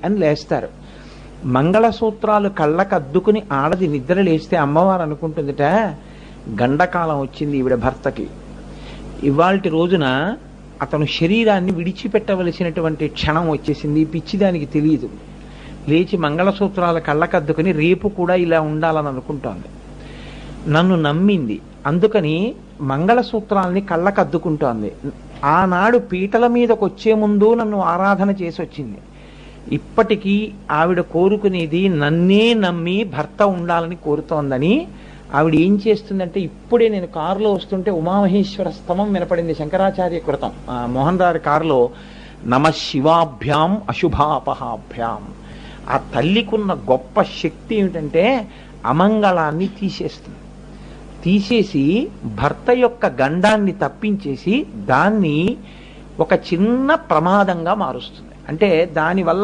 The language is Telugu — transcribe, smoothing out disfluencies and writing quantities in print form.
అని లేస్తారు. మంగళసూత్రాలు కళ్ళకద్దుకుని ఆడది నిద్ర లేస్తే అమ్మవారు అనుకుంటుందిట, గండకాలం వచ్చింది ఈవిడ భర్తకి. ఇవాల్టి రోజున అతను శరీరాన్ని విడిచిపెట్టవలసినటువంటి క్షణం వచ్చేసింది. పిచ్చిదానికి తెలియదు. లేచి మంగళసూత్రాలు కళ్ళకద్దుకుని రేపు కూడా ఇలా ఉండాలని అనుకుంటోంది. నన్ను నమ్మింది, అందుకని మంగళసూత్రాల్ని కళ్ళకద్దుకుంటోంది. ఆనాడు పీటల మీదకి వచ్చే ముందు నన్ను ఆరాధన చేసి వచ్చింది. ఇప్పటికీ ఆవిడ కోరుకునేది నన్నే నమ్మి భర్త ఉండాలని కోరుతోందని. ఆవిడ ఏం చేస్తుందంటే, ఇప్పుడే నేను కారులో వస్తుంటే ఉమామహేశ్వర స్తవం వినపడింది, శంకరాచార్య కృతం. మోహన్ రావు కారులో నమ శివాభ్యాం అశుభాపహాభ్యాం. ఆ తల్లికున్న గొప్ప శక్తి ఏమిటంటే అమంగళాన్ని తీసేస్తుంది. తీసేసి భర్త యొక్క గండాన్ని తప్పించేసి దాన్ని ఒక చిన్న ప్రమాదంగా మారుస్తుంది. అంటే దానివల్ల